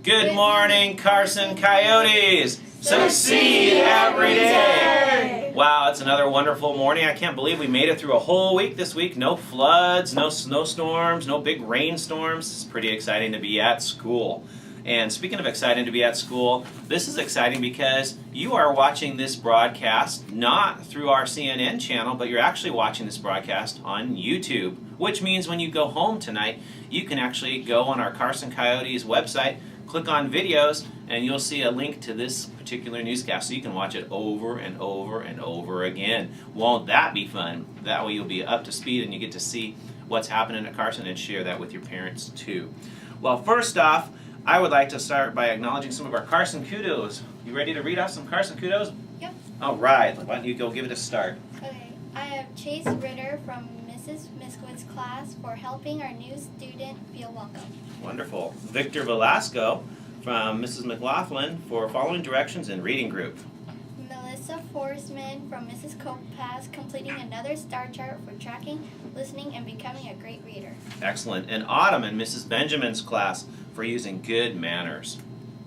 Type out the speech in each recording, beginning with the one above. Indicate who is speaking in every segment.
Speaker 1: Good morning, Carson Coyotes! Succeed every day! Wow, it's another wonderful morning. I can't believe we made it through a whole week this week. No floods, no snowstorms, no big rainstorms. It's pretty exciting to be at school. And speaking of exciting to be at school, this is exciting because you are watching this broadcast not through our CNN channel, but you're actually watching this broadcast on YouTube, which means when you go home tonight, you can actually go on our Carson Coyotes website, click on videos, and you'll see a link to this particular newscast so you can watch it over and over and over again. Won't that be fun? That way you'll be up to speed and you get to see what's happening at Carson and share that with your parents too. Well, first off, I would like to start by acknowledging some of our Carson kudos. You ready to read off some Carson kudos?
Speaker 2: Yep.
Speaker 1: All right, why don't you go give it a start.
Speaker 2: Okay, I have Chase Ritter from Mrs. Miskowitz class for helping our new student feel welcome.
Speaker 1: Wonderful. Victor Velasco from Mrs. McLaughlin for following directions in reading group.
Speaker 2: Melissa Forsman from Mrs. Kopass completing another star chart for tracking, listening, and becoming a great reader.
Speaker 1: Excellent. And Autumn in Mrs. Benjamin's class for using good manners.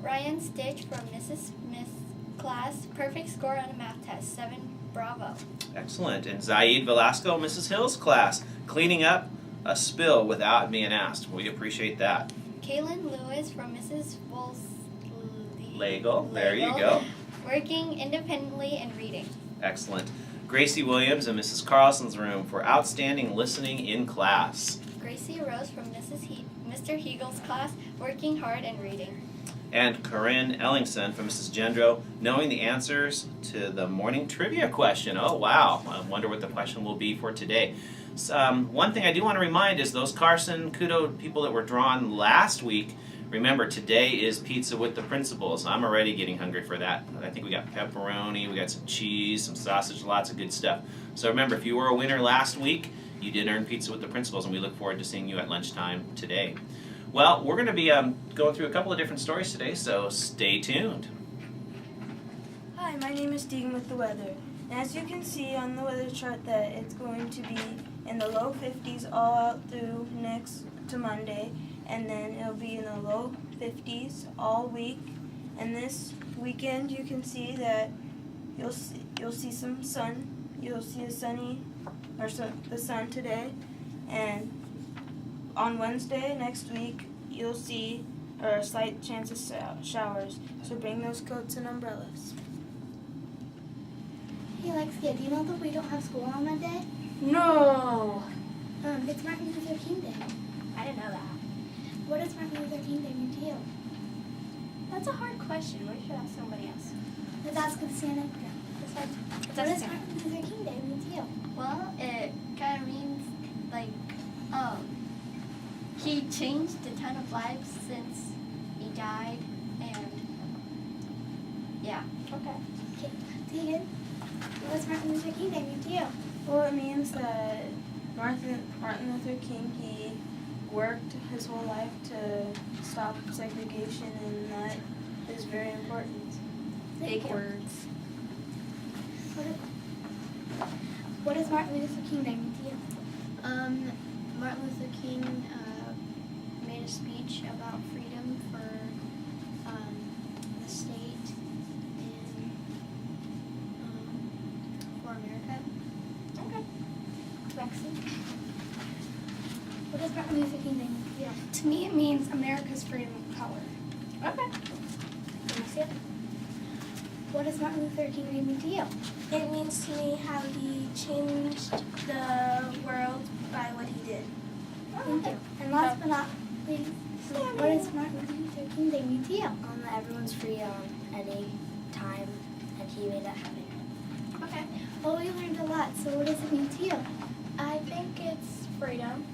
Speaker 2: Ryan Stitch from Mrs. Smith's class, perfect score on a math test, 7 bravo.
Speaker 1: Excellent. And Zaid Velasco, Mrs. Hill's class, cleaning up a spill without being asked. We appreciate that.
Speaker 2: Kaylin Lewis from Mrs.
Speaker 1: Lego, there you go.
Speaker 2: Working independently and reading.
Speaker 1: Excellent. Gracie Williams in Mrs. Carlson's room for outstanding listening in class.
Speaker 2: Gracie Rose from Mr. Hegel's class, working hard and reading.
Speaker 1: And Corinne Ellingson from Mrs. Gendro, knowing the answers to the morning trivia question. Oh, wow. I wonder what the question will be for today. One thing I do want to remind is those Carson Kudo people that were drawn last week, remember, today is Pizza with the Principals. I'm already getting hungry for that. I think we got pepperoni, we got some cheese, some sausage, lots of good stuff. So remember, if you were a winner last week, you did earn Pizza with the Principals, and we look forward to seeing you at lunchtime today. Well, we're going to be going through a couple of different stories today, so stay tuned.
Speaker 3: Hi, my name is Deegan with the weather. And as you can see on the weather chart that it's going to be in the low 50s all out through next to Monday, and then it'll be in the low 50s all week. And this weekend you can see that you'll see some sun. You'll see the sun today, and on Wednesday next week you'll see a slight chance of showers. So bring those coats and umbrellas.
Speaker 4: Hey Alexia, do you know that we don't have school on Monday?
Speaker 3: No.
Speaker 4: It's Martin Luther King Day.
Speaker 2: I didn't know that.
Speaker 4: What does Martin Luther King Day mean to you?
Speaker 2: That's a hard question. We should ask somebody else.
Speaker 4: Let's ask Luciana. What does Martin Luther King Day mean to you?
Speaker 2: Well, it kind of means, like, he changed a ton of lives since he died, and, yeah.
Speaker 4: Okay. Tegan, what does Martin Luther King Day mean to you?
Speaker 3: Well, it means that Martin Luther King, he worked his whole life to stop segregation, and that is very important.
Speaker 2: Big words.
Speaker 4: What does Martin Luther King Day mean to you?
Speaker 2: Martin Luther King made a speech about freedom for the state and for America.
Speaker 4: Okay. Lexi, what does Martin Luther King Day mean to you?
Speaker 5: To me, it means America's freedom of color.
Speaker 4: Okay. Alexia, what does Martin Luther King Day mean to you?
Speaker 5: It means to me how he changed the world by what he did.
Speaker 4: Thank you. And last but not least, what does Martin Luther King Day mean to you?
Speaker 6: That everyone's free any time, and he made that happen.
Speaker 4: Okay. Well, we learned a lot, so what does it mean to you?
Speaker 5: I think it's freedom.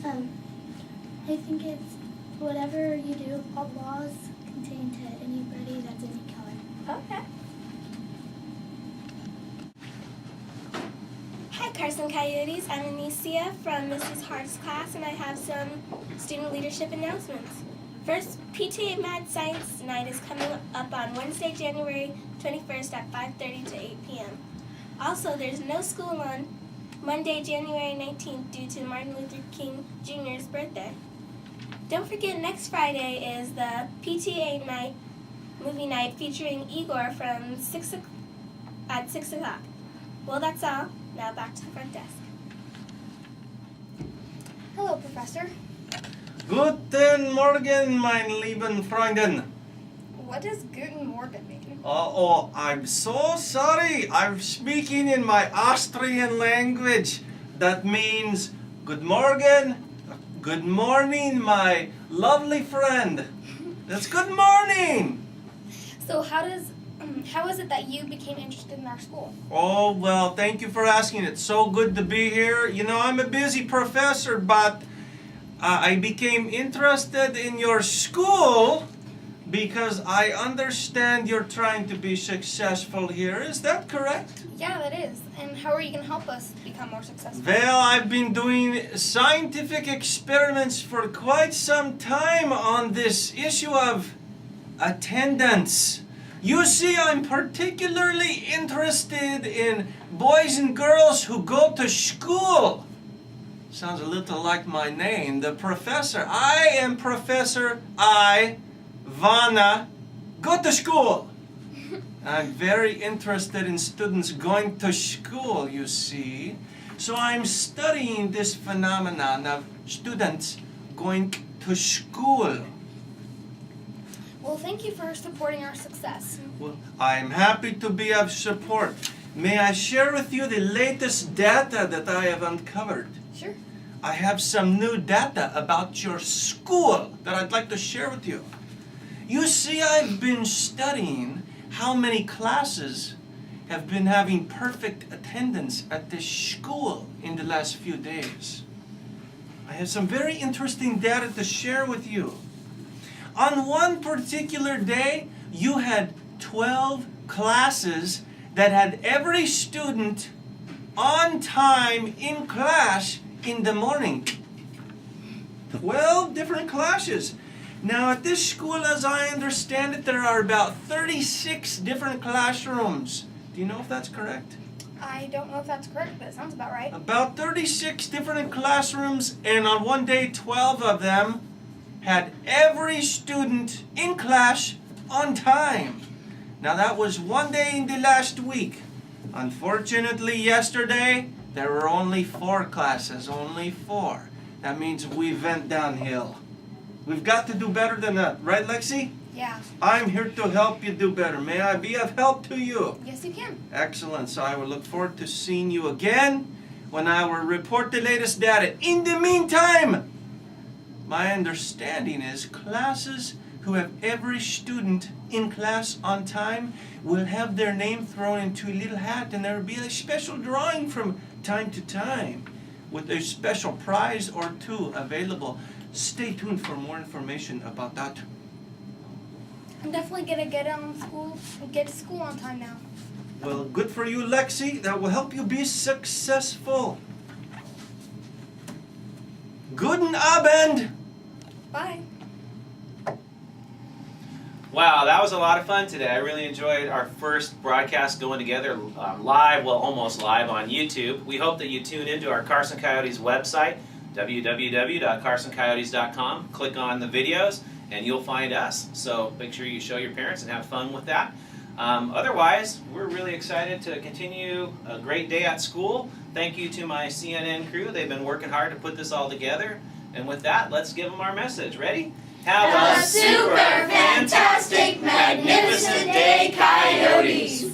Speaker 4: I think it's whatever you do, all laws contain to anybody that's any color.
Speaker 5: Okay. Hi, Carson Coyotes. I'm Anicia from Mrs. Hart's class, and I have some student leadership announcements. First, PTA Mad Science Night is coming up on Wednesday, January 21st at 5:30 to 8 p.m. Also, there's no school on Monday, January 19th due to Martin Luther King Jr.'s birthday. Don't forget, next Friday is the PTA night, movie night featuring Igor from at 6 o'clock. Well, that's all. Now back to the front desk.
Speaker 2: Hello, Professor.
Speaker 7: Guten Morgen, mein lieben Freunden.
Speaker 2: What does Guten Morgen mean?
Speaker 7: Oh, I'm so sorry. I'm speaking in my Austrian language. That means good morning, good morning, my lovely friend. That's good morning.
Speaker 2: So how is it that you became interested in our school?
Speaker 7: Oh, well, thank you for asking. It's so good to be here. You know, I'm a busy professor, but I became interested in your school because I understand you're trying to be successful here. Is that correct?
Speaker 2: Yeah, that is. And how are you going to help us become more successful?
Speaker 7: Well, I've been doing scientific experiments for quite some time on this issue of attendance. You see, I'm particularly interested in boys and girls who go to school. Sounds a little like my name, the professor. I am Professor Vanna. Go to school. I'm very interested in students going to school, you see. So I'm studying this phenomenon of students going to school.
Speaker 2: Well, thank you for supporting our success.
Speaker 7: Well, I'm happy to be of support. May I share with you the latest data that I have uncovered?
Speaker 2: Sure.
Speaker 7: I have some new data about your school that I'd like to share with you. You see, I've been studying how many classes have been having perfect attendance at this school in the last few days. I have some very interesting data to share with you. On one particular day, you had 12 classes that had every student on time in class in the morning. 12 different classes. Now at this school, as I understand it, there are about 36 different classrooms. Do you know if that's correct?
Speaker 2: I don't know if that's correct, but it sounds about right.
Speaker 7: About 36 different classrooms, and on one day, 12 of them had every student in class on time. Now that was one day in the last week. Unfortunately, yesterday, there were only 4 classes, only 4. That means we went downhill. We've got to do better than that, right, Lexi?
Speaker 2: Yeah.
Speaker 7: I'm here to help you do better. May I be of help to you?
Speaker 2: Yes, you can.
Speaker 7: Excellent. So I will look forward to seeing you again when I will report the latest data. In the meantime, my understanding is classes who have every student in class on time will have their name thrown into a little hat, and there will be a special drawing from time to time with a special prize or 2 available. Stay tuned for more information about that.
Speaker 2: I'm definitely going to get to school on time now.
Speaker 7: Well, good for you, Lexi. That will help you be successful. Guten Abend.
Speaker 2: Bye.
Speaker 1: Wow, that was a lot of fun today. I really enjoyed our first broadcast going together live, well, almost live on YouTube. We hope that you tune into our Carson Coyotes website, www.carsoncoyotes.com. Click on the videos, and you'll find us. So make sure you show your parents and have fun with that. Otherwise, we're really excited to continue a great day at school. Thank you to my CNN crew. They've been working hard to put this all together. And with that, let's give them our message. Ready?
Speaker 8: Have a super fantastic, magnificent day, Coyotes!